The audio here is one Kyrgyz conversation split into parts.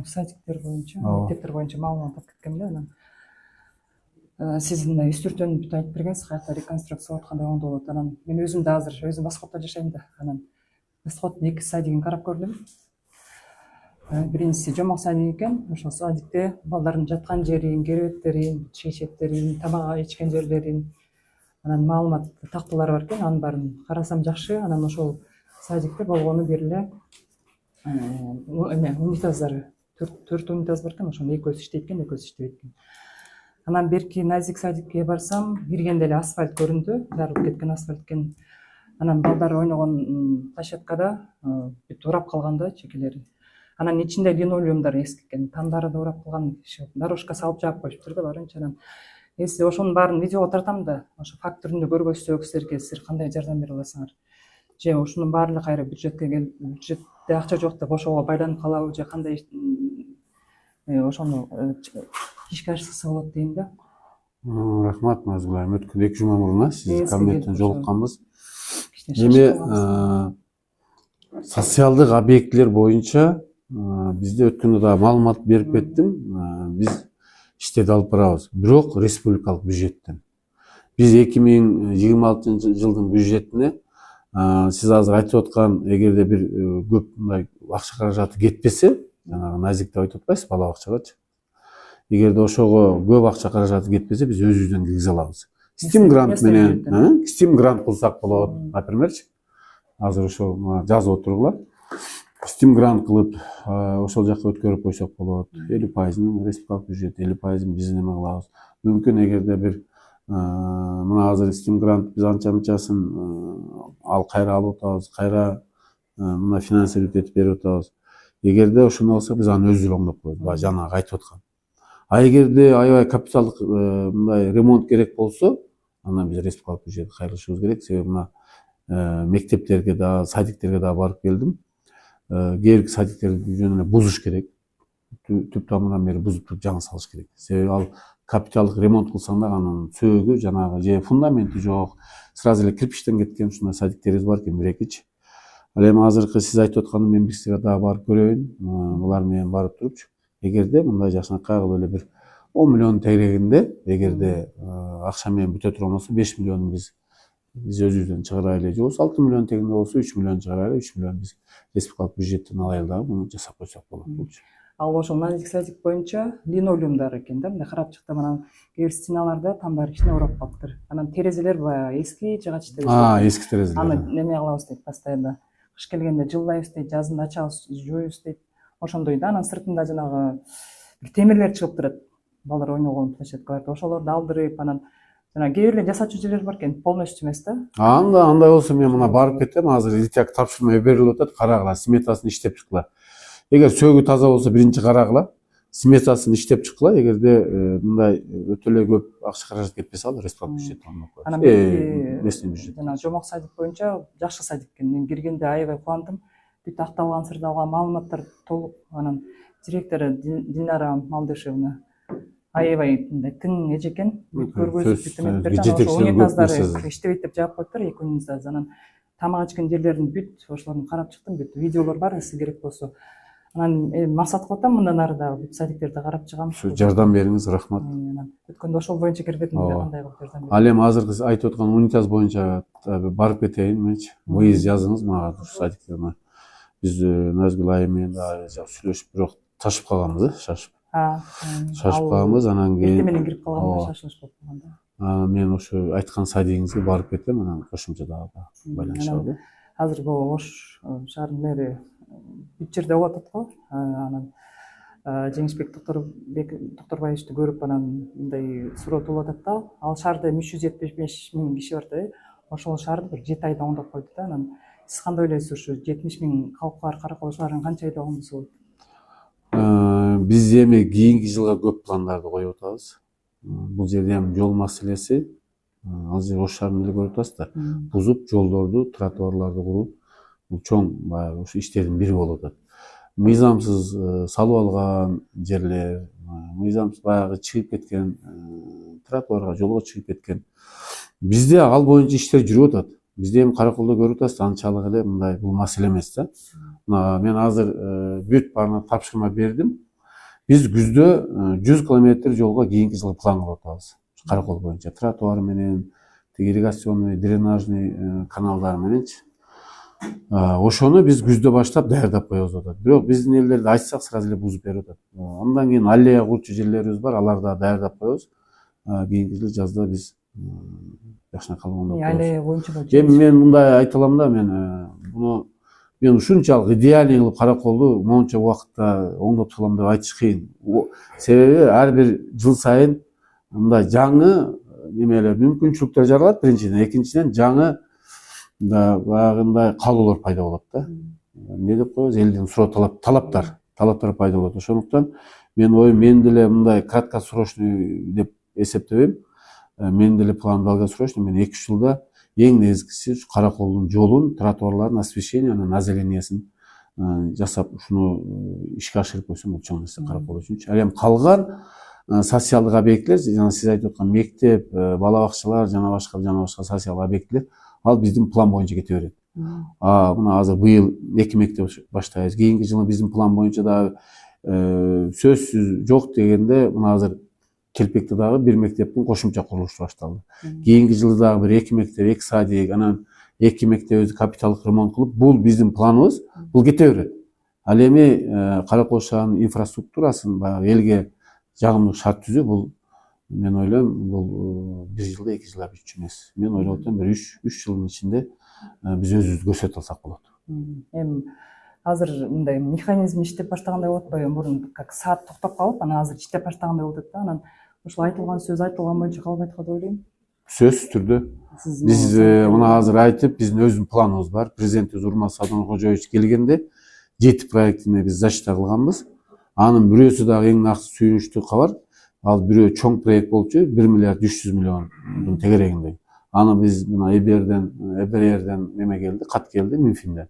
Садиктер боюнча, мектептер боюнча маалымат алып кеткем да анан. Сиз мына үстүртөн бүт айтып бергенсиз, каякта реконструкция болуп кандай оңдо болот. Анан мен өзүм да азыр өзүм Баскотто жашайм да. Анан Баскоттун 2 садигин карап көрдүм. Биринчиси жомок садик экен. Ошол садикте балдардын жаткан жерин, керебеттерин, чейшектерин, тамак ичкен жерлерин, анан маалымат такталары бар экен. Анын баарын карасам жакшы. Анан ошол садикте болгону бир эле унитаздары, 4 унитаз бар экен. Ошону экөөсү иштейт экен, экөөсү иштебейт экен. Анан берки Назик садикке барсам, киргенде эле асфальт көрүндү, жарылып кеткен асфальт экен. Анан балдар ойногон площадкада бүт урап калган да чекелери. Анан ичинде линолеумдар эски экен, тамдары да урап калган, дорожка салып жаап коюшуптур да барынча. Анан эссе ошонун баарын видеого тартам да, ошо факт түрүндө көргөзсөк силерге, силер кандай жардам бере аласыңар? Же ушунун баары эле кайра бюджетке келип, бюджетте акча жок деп ошого байланып калабы, же кандай ошону ишке ашырса болот дейм да. Рахмат Назгүл айым. Өткөн 2 жума мурун сиз кабинеттен жолукканбыз. Эми социалдык объектилер боюнча бизде өткөндө да маалымат берип кеттим. Биз иштерди алып барабыз. Бирок республикалык бюджеттен. Биз 2026 жылдын бюджетине сиз азыр айтып аткан, эгерде бир көп мындай акча каражаты кетпесе, жанагы Назик деп айтып атпайсыз, бала бакчагачы. Эгерде ошого көп акча каражаты кетпесе, биз өзүбүздөн киргизе алабыз. Steam грант менен, Steam грант кылсак болот, напримерчи. Азыр ошо жазып отургула. Steam грант кылып, ошол жакка өткөрүп койсок болот. 50% республикалык бюджет, 50% биз неме кылабыз. Мүмкүн эгерде бир мына азыр Steam грант биз анча-мынчасын ал кайра алып атабыз, кайра мына финансировать этип берип атабыз. Эгерде ошону алсак, биз аны өзүбүз оңдоп коебуз, баягы жанагы айтып аткан. А эгерде аябай капиталдык мындай ремонт керек болсо, анан биз республикалык бюджетти кайрылышыбыз керек. Себеби мына мектептерге да, садиктерге да барып келдим. Кээ бир садиктерди жөн эле бузуш керек. Түп тамырынан бери бузуп туруп жаңы салыш керек. Себеби ал капиталдык ремонт кылсаң да анын сөөгү жанагы же фундаменти жок, сразу эле кирпичтен кеткен ушундай садиктерибиз бар экен, 1-2. Ал эми азыркы сиз айтып атканды мен бизге дагы барып көрөйүн. Булар менен барып турупчу. Эгерде мындай жакшынакай кылып эле бир 10 миллион тегерегинде, эгерде акча менен бүтө турган болсо 5 миллионун биз өзүбүздөн чыгарайлы, же болбосо 6 миллион тегинде болсо 3 миллион чыгарайлы, 3 миллион биз республикалык бюджеттен алайлы дагы муну жасап койсок болот болчу. Ал ошол Назик садик боюнча линолеумдар экен да, мындай карап чыктым. Анан кээ бир стеналарда тамдар кичине урап калыптыр. Анан терезелер баягы эски жыгач терезелер. Эски терезелер. Аны неме кылабыз дейт постоянно. Кыш келгенде жылдайбыз дейт, жазында ачабыз, жоюбуз дейт. Ошондой да. Анан сыртында жанагы бир темирлер чыгып турат. Балдар ойногон площадкаларда ошолорду алдырып, анан жана кээ бир жасачу жерлер бар экен, полностью эмес да. Андай болсо мен мына барып кетем, азыр илтияк тапшырма берилип атат, карагыла, сметасын иштеп чыккыла. Эгер сөөгү таза болсо биринчи карагыла, сметасын иштеп чыккыла. Эгерде мындай өтө эле көп акча каражат кетпесе, ал республика бюджеттен алып коет. Анан местный бюджет. Жана жомок садик боюнча жакшы садик экен. Мен киргенде аябай кубандым. Бүт акталган, сырдалган маалыматтар толук. Анан директору Динара Малдышевна аябай мындай тың эже экен. Көргөзүп бүт эметип берди. Ошо унитаздары иштебейт деп жаап коюптур, 2 унитаз. Анан тамак ичкен жерлерин бүт ошолорун карап чыктым. Бүт видеолор бар, сизге керек болсо. Анан максат кылып атам, мындан ары дагы бүт садиктерди карап чыгам. Жардам бериңиз, рахмат. Өткөндө ошол боюнча кирбедим, кандай кылып жардам бериңиз. Ал эми азыркы айтып аткан унитаз боюнча барып кетейин менчи. Выезд жазыңыз мага садиктерге. Биз Назгүл айым менен дагы сүйлөшүп, бирок ташып калганбыз, шашып. Шашып калганбыз, анан кийин менен кирип калганбыз, шашылыш болуп калганда. Мен ошо айткан садигиңизге барып кетем, анан кошумча дагы байланышабыз. Азыркы Ош шаарынын мэри бүт жерде болуп атат го. Анан Жеңишбек Токторбаевичти көрүп, анан мындай суроо атат да. Ал шаарда 375 миң киши бар да. Ошол шаарды бир 7 айда оңдоп койду да. Анан сиз кандай ойлойсуз, ушу 70 миң калк бар Каракол шаарын канча айда оңдосо болот? Биз эми кийинки жылга көп пландарды коюп атабыз. Бул жерде эми жол маселеси, азыр Ош шаарында эле көрүп атасыздар. Бузуп, жолдорду, тротуарларды куруп, бул чоң баягы ушу иштердин бири болуп атат. Мыйзамсыз салып алган жерлер, мыйзамсыз баягы чыгып кеткен, тротуарга, жолго чыгып кеткен. Бизде ал боюнча иштер жүрүп атат. Бизде эми Караколдо көрүп атасыздар, анчалык эле мындай бул маселе эмес да. Мен азыр бүт баарына тапшырма бердим. Биз күздө 100 километр жолго кийинки жылы план кылып атабыз. Каракол боюнча тротуар менен, ирригационный, дренажный каналдар мененчи. Ошону биз күздө баштап даярдап коебуз деп атат. Бирок биздин элдерди айтсак сразу эле бузуп берип атат. Андан кийин аллея курчу жерлерибиз бар, аларды да даярдап коебуз. Кийинки жылы жазда биз жакшына калганда коебуз. Аллея боюнча Эми мен мындай айта алам да, мен ушунчалык идеалий кылып караколду монча убакытта оңдоп салам деп айтыш кыйын. Себеби ар бир жыл сайын мындай жаңы немелер, мүмкүнчүлүктөр жаралат биринчиден, экинчиден жаңы баягындай каалоолор пайда болот да. Эмне деп коебуз, элдин суроо талаптар пайда болот. Ошондуктан мен оюм, мен деле мындай краткосрочный деп эсептебейм. Мен деле план долгосрочный, мен 2 жылда эң негизгиси караколдун жолун, тротуарларын, освещениянын, озелениясын жасап, ушуну ишке ашырып койсом бул чоң нерсе каракол үчүнчү. Ал эми калган социалдык объекттер, жана сиз айтып аткан мектеп, бала бакчалар жана башка социалдык объекттер, ал биздин план боюнча кете берет. Мына азыр быйыл 2 мектеп баштайбыз. Кийинки жылы биздин план боюнча дагы сөзсүз жок дегенде мына азыр Келпекте дагы 1 мектептин кошумча курулушу башталды. Кийинки жылы дагы бир 2 мектеп, 2 садик, анан 2 мектебибизди капиталдык ремонт кылып, бул биздин планыбыз, бул кете берет. Ал эми Каракол шаарынын инфраструктурасын баягы элге жагымдуу шарт түзүү, бул мен ойлойм, бул 1 жылда 2 жылда бүтчү эмес. Мен ойлоп атам, бир 3 жылдын ичинде биз өзүбүздү көрсөтө алсак болот. Эми азыр мындай механизм иштеп баштагандай болот го, мурун как саат токтоп калып, анан азыр иштеп баштагандай болуп атат да. Анан ушул айтылган сөз айтылган боюнча калып айткан деп ойлойм. Сөзсүз түрдө биз мына азыр айтып, биздин өзүбүздүн планыбыз бар. Президентибиз Урмат Садыркожоевич келгенде 7 проектине биз защита кылганбыз. Анын бирөөсү дагы эң наксы сүйүнүчтүү кабар. Ал бирөө чоң проект болчу, 1 миллиард 300 миллиондун тегерегинде. Аны биз мына ЭБРден неме келди, кат келди, Минфинден.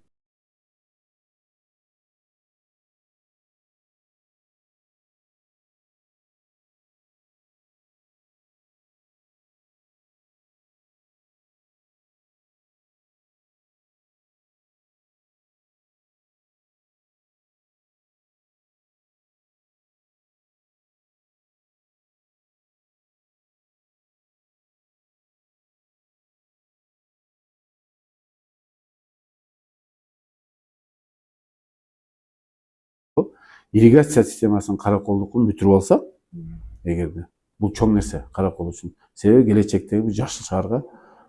Ирригация системасын Караколдукун бүтүрүп алсак, эгерде бул чоң нерсе Каракол үчүн. Себеби келечектеги жашыл шаарга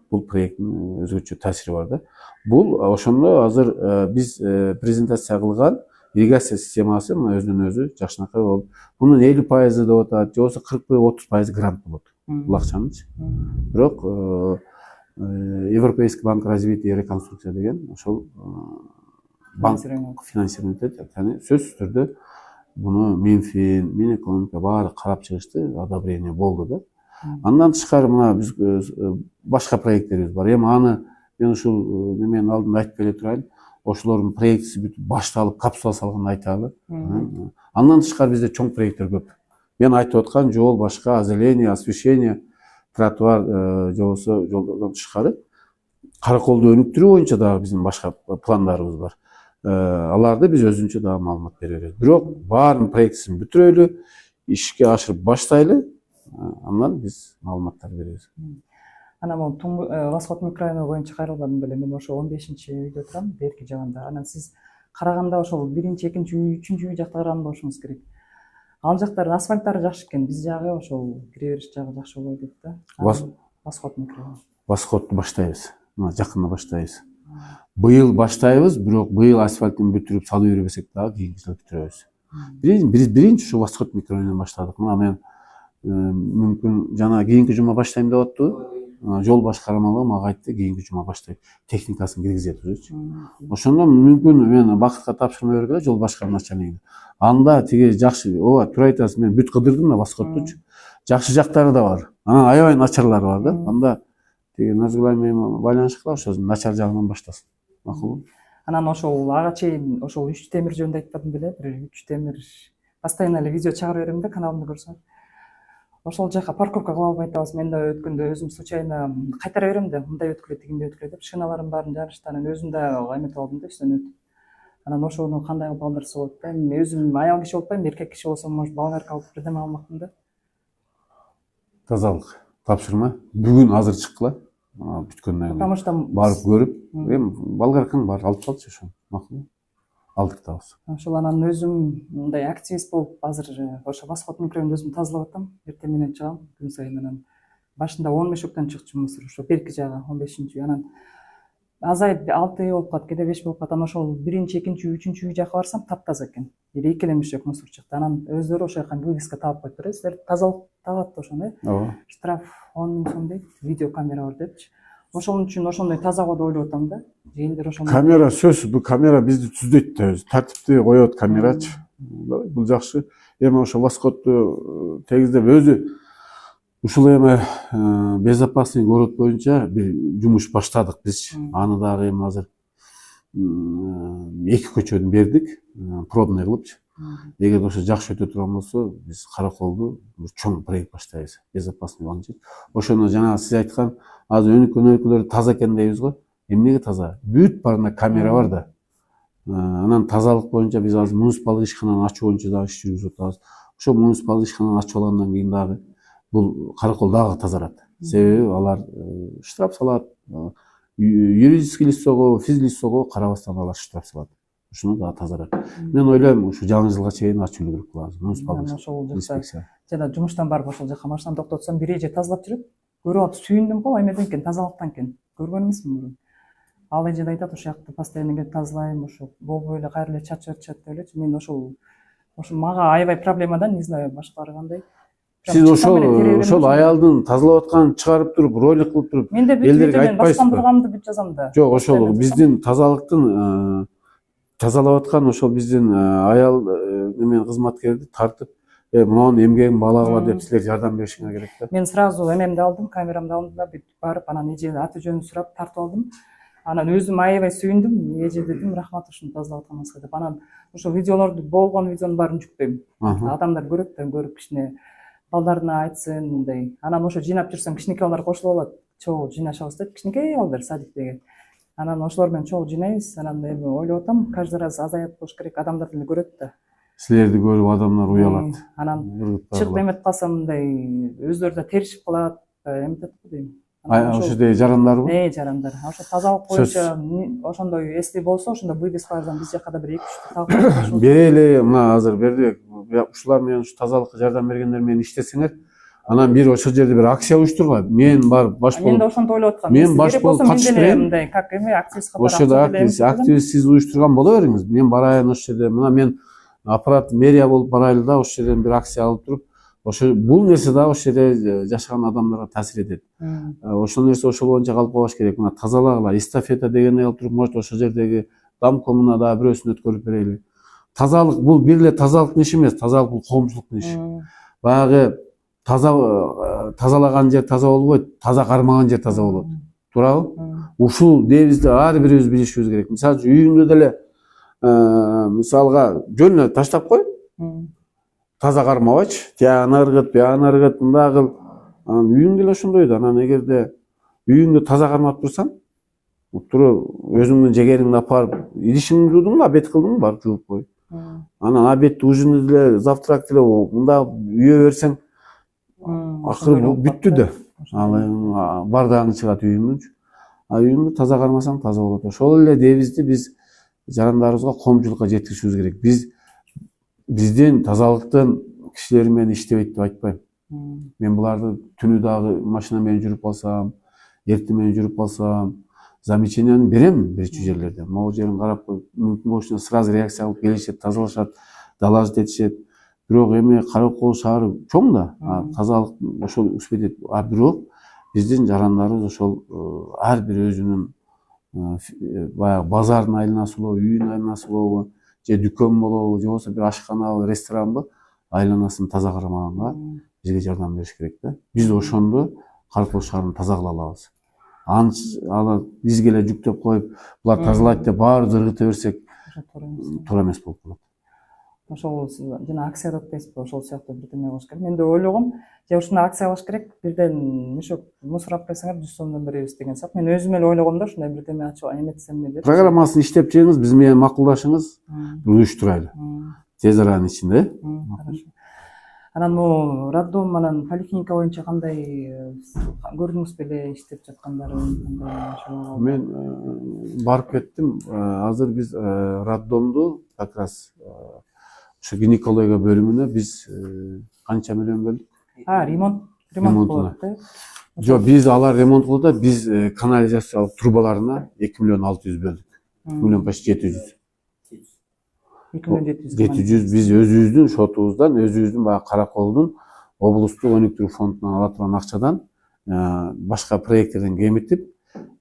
бул проекттин өзгөчө таасири бар да. Бул ошондо азыр биз презентация кылган ирригация системасы мына өзүнөн өзү жакшынакай болуп, мунун 50% деп атат, же болбосо 40-30% грант болот. Бул акчанычы. Бирок Европейский банк развития и реконструкция деген ошол банк финансирование этет. Яны сөзсүз түрдө буну Минфин, Минэкономика баары карап чыгышты, одобрение болду да. Андан тышкары мына биз башка проекттерибиз бар. Эми аны мен ушул неменин алдында айтып келе турайын. Ошолордун проектиси бүтүп башталып, капсула салганын айталы. Андан тышкары бизде чоң проекттер көп. Мен айтып аткан жол башка, озеление, освещение, тротуар, же болбосо жолдордон тышкары Караколду өнүктүрүү боюнча дагы биздин башка пландарыбыз бар. Аларды биз өзүнчө дагы маалымат бере беребиз. Бирок баарын проектисин бүтүрөлү, ишке ашырып баштайлы, андан биз маалыматтар беребиз. Анан могу Восход микрорайону боюнча кайрылган беле, мен ошо 15-үйдө турам, берки жагында. Анан сиз караганда ошол 1-2, 3-үчү үй жакта караган болушуңуз керек. Ал жактардын асфальттары жакшы экен, биз жагы ошол кире бериш жагы жакшы болбой дейт да. Восход микрорайону. Восходду баштайбыз. Мына жакында баштайбыз. Быйыл баштайбыз, бирок быйыл асфальтын бүтүрүп салып бербесек дагы кийинки жылы бүтүрөбүз. Биринчи ушу Восход микрорайонунан баштадык. Мына мен мүмкүн жана кийинки жума баштайм деп аттыбы. Жол башкармалыгы мага айтты, кийинки жума баштайт. Техникасын киргизе турчу. Ошондо мүмкүн мен бакытка тапшырма бергенде жол башкарма начальниги. Анда тиги жакшы, ооба, туура айтасыз, мен бүт кыдырдым да Восходтучу. Жакшы жактары да бар. Анан аябай начарлары бар да. Анда тиги Назгүл менен байланышкыла, ошо начар жагынан баштасын. Макулбу? Анан ошол ага чейин ошол 3 темир жөнүндө айтпадым беле, бир 3 темир постоянно эле видео чыгарып берем да, каналымда көрсөң. Ошол жака парковка кыла албай атабыз. Мен да өткөндө өзүм случайно кайтара берем да, мындай өткүлө, тигиндей өткүлө деп шиналарын баарын жарышты. Анан өзүм да эметип алдым да, үстүнөн өтүп. Анан ошону кандай кылып алдырса болот да. Мен өзүм аял киши болбойм, эркек киши болсом, может, балдарга алып бирдеме алмакмын да. Тазалык тапшырма. Бүгүн азыр чыккыла. Бүткөндөн кийин. Потому что Барып көрүп, эми болгаркаң бар, алып калчы ошо. Макул. Алдык да болсо. ошол анан өзүм мындай активист болуп азыр ошо Восход микрорайонунда өзүм тазалап атам. Эртең менен чыгам күн сайын. Анан башында 10 мешоктон чыкчу мусор, ошо берки жагы 15-үй. Анан азайып 6 үй болуп калат, кээде 5 болуп калат. Анан ошол 1-чи, 2-чи, 3-чү үй жака барсам таптаза экен. Бир 2 эле мешок мусор чыкты. Анан өздөрү ошол жака вывеска таап коюп берет. Силер тазалык табат да ошону, Ооба. штраф 10 000 сом дейт, видео камера бар депчи. Ошон үчүн ошондой тазага деп ойлоп атам да. Элдер ошону Камера сөзсүз, бул камера бизди түздөйт да өзү. Тартипти коет камерачы. Бул жакшы. Эми ошо Воскодду тегиздеп өзү ушул эми безопасный город боюнча бир жумуш баштадык биз. Аны дагы эми азыр 2 көчөнү бердик, пробный кылыпчы. Эгер ошо жакшы өтө турган болсо, биз Караколду чоң проект баштайбыз. Безопасный болчу. Ошону жана сиз айткан азыр өнүккөн таза экен дейбиз го. Эмнеге таза? Бүт барында камера бар да. Анан тазалык боюнча биз азыр муниципалдык ишкананы ачуу боюнча дагы иш жүргүзүп атабыз. Ошо муниципалдык ишкананы ачып алгандан кийин дагы бул Каракол дагы тазарат. Себеби алар штраф салат. Юридический лицого, физлицого карабастан алар штраф салат. Ушуну дагы тазарат. Мен ойлойм, ушу жаңы жылга чейин ачуу керек кылабыз. Муниципалдык инспекция. жада жумуштан барып ошол жака машинаны токтотсом, бир эже тазалап жүрөт. Көрүп атып сүйүндүм го, эмеден экен, тазалыктан экен. Көргөн эмесмин мурун. Ал эже да айтат, ошол жакты постоянно келип тазалайм, ошо болбой эле кайра эле чачып деп элечи. Мен ошол мага аябай проблема да, не знаю, башкалар кандай. Сиз ошол аялдын тазалап атканын чыгарып туруп, ролик кылып туруп, мен да бүт видеодон баштандырганымды бүт жазам да. Жок, ошол биздин тазалыктын тазалап аткан ошол биздин аял немен кызматкерди тартып, мунун эмгегин балагыла деп силер жардам беришиңер керек да. Мен сразу эмемди алдым, камерамды алдым да, бүт барып анан эже аты жөнүн сурап тартып алдым. Анан өзүм аябай сүйүндүм, эже дедим, рахмат ушуну тазалап атканыңызга деп. Анан ошо видеолорду болгон видеонун баарын жүктөйм. Адамдар көрөт да, көрүп кичине балдарына айтсын мындай. Анан ошо жыйнап жүрсөм, кичинекей балдар кошулуп алат. Чогуу жыйнашабыз деп, кичинекей балдар садиктеги. Анан ошолор менен чогуу жыйнайбыз. Анан эми ойлоп атам, каждый раз азаят болуш керек, адамдар деле көрөт да. Силерди көрүп адамдар уялат. Анан чыгып эметип калсам мындай өздөрү да теришип калат, эметет го дейм. Ошондой жарандарбы? Жарандар. Ошо тазалык боюнча ошондой эсли болсо, ошондо вывескалардан биз жакка да бир 2-3 талкуу берели, мына азыр бердик. Ушулар менен ушу тазалыкка жардам бергендер менен иштесеңер, анан бир ошол жерде бир акция уюштургула. Мен барып баш болуп. Мен да ошонтип ойлоп аткам. Мен баш болуп катышып берейин. Мындай как эме активист катары. Ошода активист сиз уюштурган боло бериңиз. Мен барайын ошол жерде. Мына мен аппарат мэрия болуп барайлы да, ошол жерден бир акция алып туруп, ошо бул нерсе да ошол жерде жашаган адамдарга таасир этет. Ошол нерсе ошол боюнча калып калбаш керек. Мына тазалагыла, эстафета дегенди алып туруп, может ошол жердеги домкомуна да бирөөсүн өткөрүп берели. Тазалык бул бир эле тазалыктын иши эмес, тазалык бул коомчулуктун иши. Баягы тазалаган жер таза болбойт, таза кармаган жер таза болот. Туурабы? Ушул дебизди ар бирибиз билишибиз керек. Мисалы үчүн үйүңдө деле мисалга жөн таштап кой. Таза кармабачы, тиягына ыргыт, биягына ыргыт, мындай кыл. Анан үйүң деле ошондой да. Анан эгерде үйүңдө таза кармап турсаң, өзүңдүн жегериңди алып барып, идишиңди жуудуңбу, обед кылдыңбы, барып жууп кой. Анан обедти ужинди деле, завтрак деле мындай үйө берсең, акыры бүттү да. Ал бардагың чыгат үйүңдүнчү. Үйүңдү таза кармасаң таза болот. Ошол эле дебизди биз жарандарыбызга, коомчулукка жеткиришибиз керек. Биздин тазалыктын кишилери менен иштебейт деп айтпайм. Мен буларды түнү дагы машина менен жүрүп калсам, эртең менен жүрүп калсам, замечанияны берем бирчи жерлерде. Могу жерин карап коюп, мүмкүн болушунча сразу реакция кылып келишет, тазалашат, доложить этишет. Бирок эми Каракол шаары чоң да, тазалык ошол успеть. Бирок биздин жарандарыбыз ошол ар бир өзүнүн баягы базардын айланасы болобу, үйүнүн айланасы болобу, же дүкөн болобу, же болбосо бир ашканабы, ресторанбы айланасын таза кармаганга бизге жардам бериш керек да. Биз ошондо Каракол шаарын таза кыла алабыз. Аны бизге эле жүктөп коюп, булар тазалайт деп баарыбыз ыргыта берсек, туура эмес болуп калат. ошол жана акция деп атпайсызбы, ошол сыяктуу бирдеме кылыш керек. Мен да ойлогом, же ушундай акция кылыш керек, бирден мешок мусор алып келсеңер 100 сомдон беребиз деген сыяктуу. Мен өзүм эле ойлогом да, ушундай бирдеме ачып эметсемби деп. Программасын иштеп чыгыңыз, биз менен макулдашыңыз, уюштурайлы. Тез аранын ичинде. Хорошо. Анан могу роддом анан поликлиника боюнча кандай көрдүңүз беле иштеп жаткандарын, кандай ошол? Мен барып кеттим. Азыр биз роддомду как раз ошо гинекология бөлүмүнө биз канча миллион бөлдүк? Ремонт Ремонтуна. болот да. Жок, биз алар ремонт кылды да, биз канализациялык трубаларына 2 миллион 600 бөлдүк. 2 миллион почти 700. 2 миллион 700. 700 биз өзүбүздүн шотубуздан, өзүбүздүн баягы Караколдун облустук өнүктүрүү фондунан ала турган акчадан башка проекттерден кемитип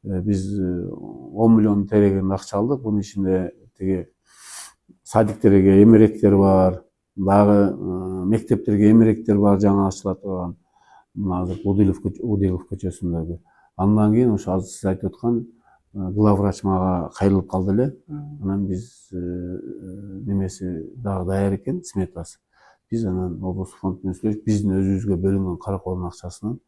биз 10 миллион тегерегинде акча алдык. Бунун ичинде тиги садиктерге эмеректер бар, дагы мектептерге эмеректер бар, жаңы ачылат турган. Азыр Удилов көчөсүндөгү. Андан кийин ошо азыр сиз айтып аткан главврач мага кайрылып калды эле. Анан биз немеси дагы даяр экен, сметасы. Биз анан облустук фонд менен сүйлөшүп, биздин өзүбүзгө бөлүнгөн Караколдун акчасынан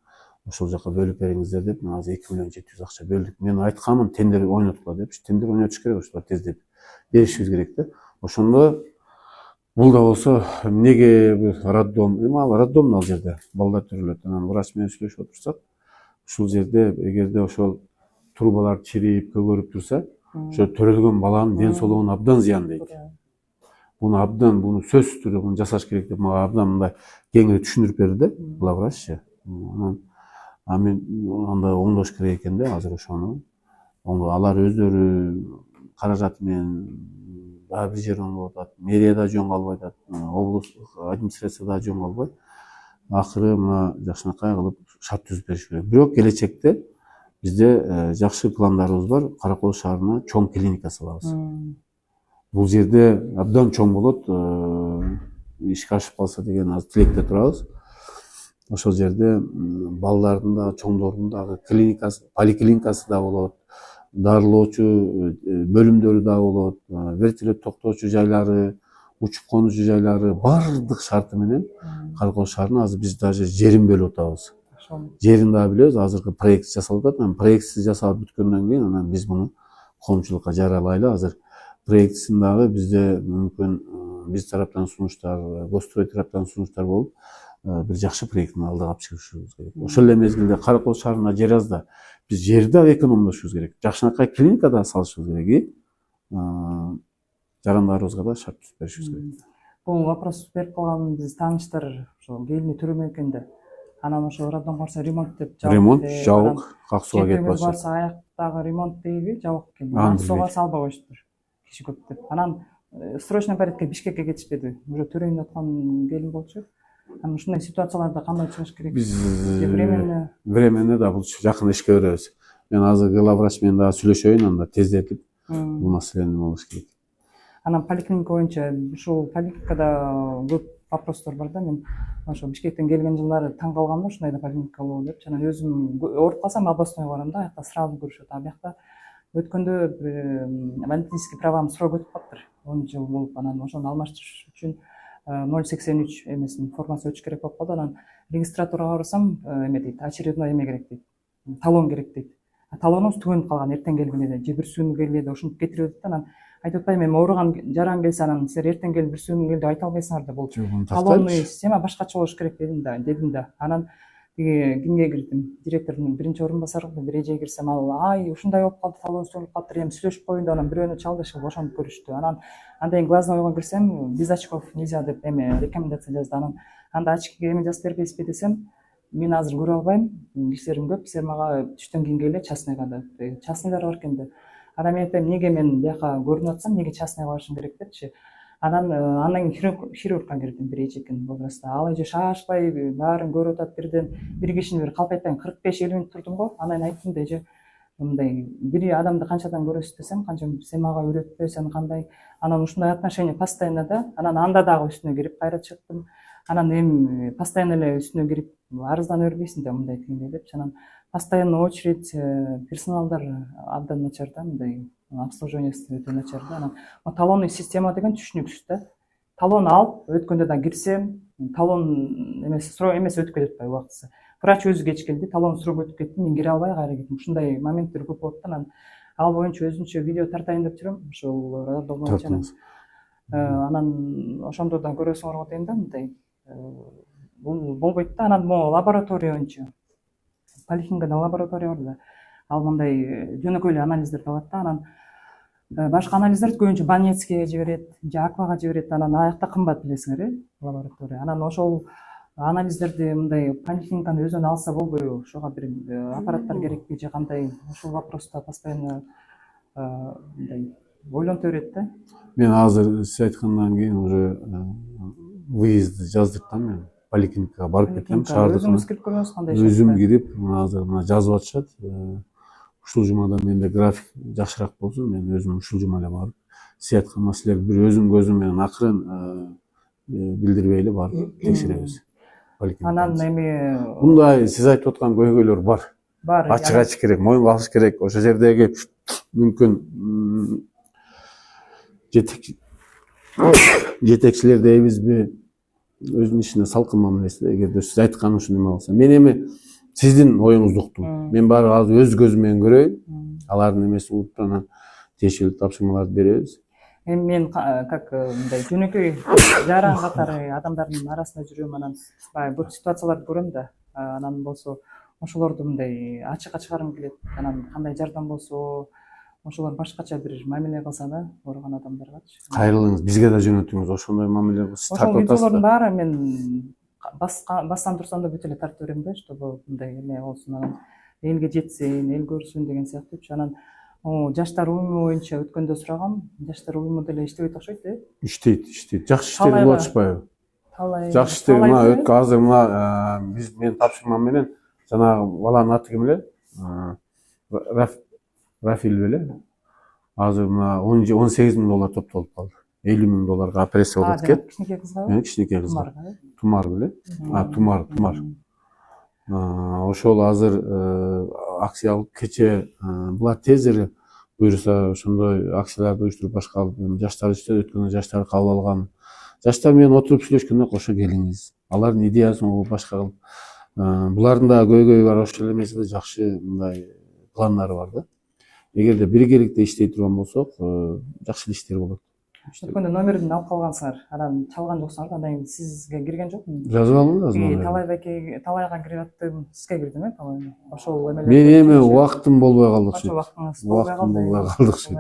ошол жака бөлүп бериңиздер деп, мен азыр 2 миллион 700 акча бөлдүк. Мен айтканмын, тендер ойнотула деп. Тендер ойнотуш керек, ошолор тездеп беришибиз керек да. Ошондо бул да болсо эмнеге роддом, ал роддом ал жерде балдар төрөлөт. Анан врач менен сүйлөшүп отурсак, ушул жерде эгерде ошол трубалар чирип, көгөрүп турса, ошо төрөлгөн баланын ден соолугуна абдан зыян дейт. Буну сөзсүз түрдө буну жасаш керек деп мага абдан мындай кеңири түшүндүрүп берди да, главвраччы. Анан мен анда оңдош керек экен да, азыр ошону. Алар өздөрү каражаты менен бир жер оңдоп атат, мэрия да жөн калбай атат, облустук администрация да жөн калбай. Акыры мына жакшынакай кылып шарт түзүп бериш керек. Бирок келечекте бизде жакшы пландарыбыз бар. Каракол шаарына чоң клиника салабыз. Бул жерде абдан чоң болот, ишке ашып калса деген азыр тилекте турабыз. Ошол жерде балдардын да, чоңдордун дагы клиникасы, поликлиникасы да болот, дарылоочу бөлүмдөрү да болот, вертолет токтоочу жайлары, учуп конуучу жайлары, бардык шарты менен Каракол шаарына азыр биз даже жерин бөлүп атабыз. Жерин да билебиз, азыркы проект жасалып атат. Анан проектти жасап бүткөндөн кийин анан биз муну коомчулукка жарыялайлы. Азыр проектисин дагы бизде мүмкүн биз тараптан сунуштар, Госстрой тараптан сунуштар болуп, бир жакшы проектин алдыга алып чыгышыбыз керек. Ошол эле мезгилде Каракол шаарына жер азда, биз жерди дагы экономдошубуз керек. Жакшынакай клиника да салышыбыз керек. Жарандарыбызга да шарт түзүп беришибиз керек. Бул вопрос берип калган биз тааныштар ошо келини төрөмөй экен да. Анан ошо роддом барса ремонт деп жабык. Ремонт жабык, как суга кетип барса. Барса аяктагы ремонт дейби, жабык экен. Суга салбай коюштур. Киши көп деп. Анан срочный порядке Бишкекке кетишпеди. Уже төрөйүн аткан келин болчу. Анан ушундай ситуацияларда кандай чыгыш керек? Биз временно да бул жакын ишке беребиз. Мен азыр главврач менен дагы сүйлөшөйүн, анда тездетип бул маселени болуш керек. Анан поликлиника боюнча ушул поликлиникада көп вопростор бар да. Мен ошо Бишкектен келген жылдары таң калгам да, ушундай да поликлиника болобу деп. Анан өзүм ооруп калсам областной барам да, аякта сразу көрүшөт. А биякта өткөндө водительский правам срок өтүп калыптыр. 10 жыл болуп, анан ошону алмаштырыш үчүн 083 эмесин формасы өтүш керек болуп калды. Анан регистратурага барсам, эме дейт, очередной эме керек дейт. Талон керек дейт. Талонубуз түгөнүп калган, эртең келгиле, же бир сүүнү келгиле ушинтип кетирип атат. Анан айтып атпаймынбы, эми ооруган жаран келсе, анан силер эртең келип бир сүүнү кел деп айта албайсыңар да, бул талонный система башкача болуш керек дедим да. Анан кимге кирдим? Директордун биринчи орун басары, бир эже кирсем, ал ушундай болуп калды, талон сөнүп калыптыр, эми сүйлөшүп коеюн деп, анан бирөөнү чалдышып ошентип көрүштү. Андан глазойго кирсем, без очков нельзя деп эме рекомендация жазды. Анан анда очки эме жазып бербейсизби десем, мен азыр көрө албайм, кишилерим көп, силер мага түштөн кийин келе частныйга деп. Частныйлар бар экен деп. Анан мен айтпайм, эмнеге мен бияка көрүнүп атсам, эмнеге частныйга барышым керек депчи. Андан кийин хирургка кирдим, бир эже экен возрастта. Ал эже шашпай баарын көрүп атат. Бир кишини бир калп айтпайм 45-50 мүнөт турдум го. Анан айттым да, эже мындай бир адамды канчадан көрөсүз десем, канча сен мага үйрөтпө, сен кандай. Анан ушундай отношение постоянно да. Анан анда дагы үстүнө кирип кайра чыктым. Анан эми постоянно эле үстүнө кирип арыздана бербейсиң да, мындай тигиндей депчи. Анан постоянно очередь, персоналдар абдан начар да, мындай обслуживаниясы өтө начар да. Анан талонный система деген түшүнүксүз да. талон алып өткөндө да кирсем талон эмес суроо эмес өтүп кетип атпайбы убактысы. Врач өзү кеч келди, талон суроо өтүп кетти, мен кире албай кайра кеттим. Ушундай моменттер көп болот да. Анан ал боюнча өзүнчө видео тартайын деп жүрөм. Ошол роддом боюнча. Анан ошондо да көрөсүңөр дейм да, мындай бул болбойт да. Анан могу лаборатория боюнча поликлиникада лаборатория бар да. Ал мындай жөнөкөй эле анализдерди алат да. Анан башка анализдерди көбүнчө Банецкийге жиберет же Аквага жиберет. Анан аякта кымбат билесиңер, лаборатория. Анан ошол анализдерди мындай поликлиниканын өзүнөн алса болбойбу? Ошого бир аппараттар керекпи же кандай? Ошол вопроста постоянно мындай ойлонто берет да. Мен азыр сиз айткандан кийин уже выездди жаздык да, мен поликлиникага барып кетем. Өзүңүз кирип көрүңүз кандай иштеп Өзүм кирип, азыр мына жазып атышат. Ушул жумада менде график жакшыраак болсун, мен өзүм ушул жума эле барып, сиз айткан маселелерди бир өзүм көзүм менен акырын билдирбей эле барып текшеребиз. Анан эми мындай сиз айтып аткан көйгөйлөр бар. бар. Ачык керек, моюнга алыш керек. Ошол жердеги мүмкүн жетекчилер дейбизби, өзүнүн ишине салкын мамилеси. Эгерде сиз айткан ушул неме болсо, мен эми сиздин оюңузду уктум. Мен баары азыр өз көзүм менен көрөйүн. Алардын эмесин угуп анан тиешелүү тапшырмаларды беребиз. Эми мен как мындай жөнөкөй жаран катары адамдардын арасында жүрөм, анан баягы көп ситуацияларды көрөм да. Анан болсо ошолорду мындай ачыкка чыгаргым келет. Анан кандай жардам болсо, ошолор башкача бир мамиле кылса да, ооруган адамдаргачы. Кайрылыңыз, бизге да жөнөтүңүз, ошондой мамиле кылсыз. Ошол видеолордун баары мен бастан турсам да бүт эле тартып берем да, чтобы мындай эме болсун, анан элге жетсин, эл көрсүн деген сыяктуучу. Анан жаштар уюму боюнча өткөндө сурагам, жаштар уюму деле иштебейт окшойт, Иштейт. Жакшы иштери болуп атышпайбы? Жакшы иштери мына азыр мына мен тапшырмам менен жанагы баланын аты ким эле? Рафил беле? Азыр мына $18,000 топтолуп калды. $50,000 операция болот экен. Кичинекей кызга? Кичинекей кызга. Тумар беле? Тумар. Ошол азыр акция алып кече була тез эле буюрса ошондой акцияларды уюштуруп башка алып жаштар иштеп өткөндө жаштарды кабыл алган. Жаштар менен отуруп сүйлөшкөндө кошо келиңиз. Алардын идеясын угуп башка кылып. Булардын да көйгөйү бар, ошол эле эмеси да жакшы мындай пландары бар да. Эгерде биргеликте иштей турган болсок, жакшы иштер болот. Өткөндө номерин алып калгансыңар, анан чалган жоксуңар, андан кийин сизге кирген жокмун? Жазып алдым азыр. Талайга кирип аттым, сизге кирдим, талайга. Ошол эмелер. Мен эми убактым болбой калды окшойт. Ошол вактыңыз болбой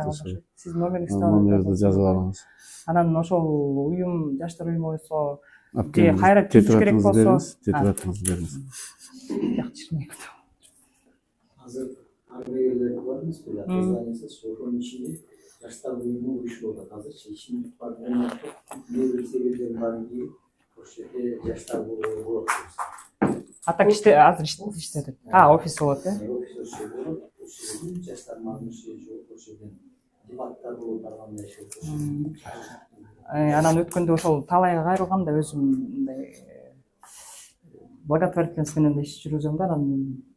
калды. Сиз номериңизди номерди жазып алыңыз. Анан ошол уюм, жаштар уюму болсо, же кайра түзүш керек болсо, тетрадыңызды бериңиз. Жакшы. Азыр арбегерлер бар эмес беле, кызларыңыз ошонун ичинде жаштар уюму уюштурулат. Азырчы ишин бар менен бир себептер барги, ошол жерде жаштар болот. Атак азыр иштетет. Офис болот, Офис болот. Ошол жаштар мамилеси жок, ошол жерде дебаттар болуп барганда анан өткөндө ошол талайга кайрылгам да, өзүм мындай благотворительность менен иш жүргүзөм да. Анан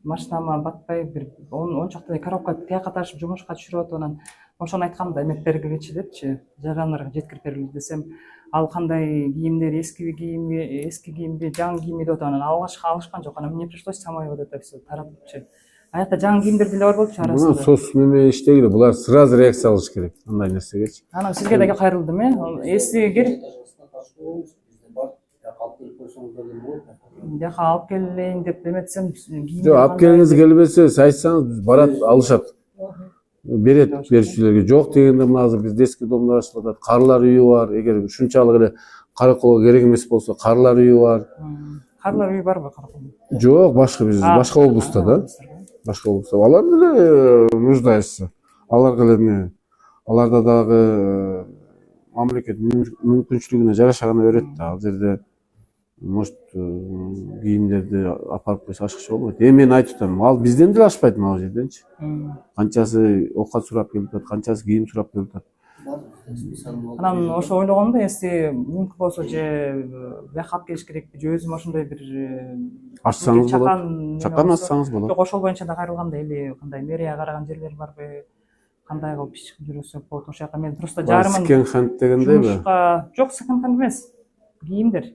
машинама батпай бир 10 чакты коробка тияка ташып жумушка түшүрүп атып, анан ошону айткам да, эмеп бергилечи депчи, жарандарга жеткирип бергиле десем, ал кандай кийимдер, эски кийимби, жаңы кийимби деп атып, анан алышкан жок. Анан мне пришлось самой вот это все таратыпчы. Аякта жаңы кийимдер деле бар болчу арасында. Мына сос неме иштегиле, булар сразу реакция алыш керек андай нерсегечи. Анан сизге да кайрылдым, эси керек. Жака алып келейин деп эметсем, Жок, алып келиңиз келбесе, сиз айтсаңыз биз барат, алышат. Берет берүүчүлөргө. Жок дегенде мына азыр бизде детский домдор ачылып атат, карылар үйү бар. Эгер ушунчалык эле караколго керек эмес болсо, карылар үйү бар. Карылар үйү барбы караколдо? Жок, башка биз башка облустта да. Башка облустта. Алар деле нуждается. Аларга эле аларда дагы мамлекет мүмкүнчүлүгүнө жараша гана берет да. Ал жерде может кийимдерди апарып койсо ашыкча болбойт. Мен айтып атам, ал бизден деле ашпайт могу жерденчи. Канчасы оокат сурап келип атат, канчасы кийим сурап келип атат. Анан ошо ойлогом да, эси мүмкүн болсо же бияка алып келиш керекпи, же өзүм ошондой бир ачсаңыз болот. Чакан ачсаңыз болот. Жок, ошол боюнча да кайрылгам да, эли кандай мэрияга караган жерлер барбы, кандай кылып иш чыгып жүрөсөк болот. Ошол жака мен просто жарымын секен хенд дегендейби? жумушка жок, секонд хенд эмес. Кийимдер.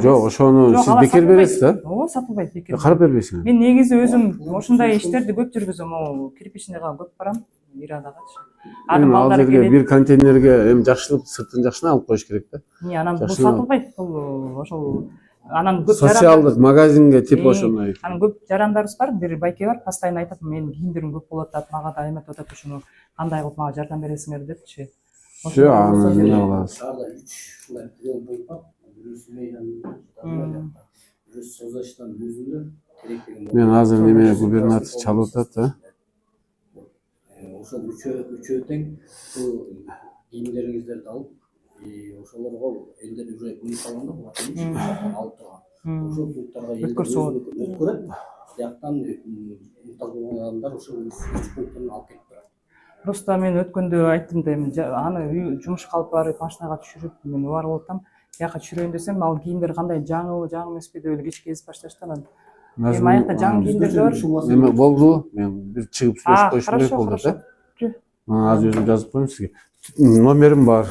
Жок, ошону Жок, сиз алар бекер сатылбайт. бересиз да? Ооба, сатылбайт бекер. Карап бербейсиңби? Мен негизи өзүм ошондой иштерди көп жүргүзөм. Могу кирпичныйга көп барам. Ирадагачы. Анын Ал балдары жерге келет. бир контейнерге эми жакшылап сыртын жакшына алып коюш керек да. Анан бул жакшы сатылбайт. Бул ошол анан көп Социалдык магазинге тип ошондой. Анан көп жарандарыбыз бар. Бир байке бар, постоянно айтат, менин кийимдерим көп болуп атат, мага да эметип атат, ошону кандай кылып мага жардам бересиңер депчи. Всё, аны эмне кылабыз? Шаарда 3 ушундай жол болуп калат. Бирөөсү мыйдан, бирөөсү Созачтан өзүндө керек деген. Мен азыр неме губернатор чалып атат, Ошол үчөө тең ушул кийимдериңиздерди алып, ошолорго элдер уже униформа алып турган. Ошол пункттарга өткөрөт. Жактан муктаж болгон адамдар ошол 3 пункттан алып кетип турат. Просто мен өткөндө айттым да, эми аны жумушка алып барып машинага түшүрүп мен убар болуп атам. Бияка түшүрөйүн десем, ал кийимдер кандай жаңы эмеспи деп эле кеч кезип башташты. Анан эми аякта жаңы кийимдер бар. Эме болду. Мен бир чыгып сүйлөшүп коюшум керек Хорошо, болду хорошо. да. Азыр өзүм жазып коеюн сизге. Номерим бар.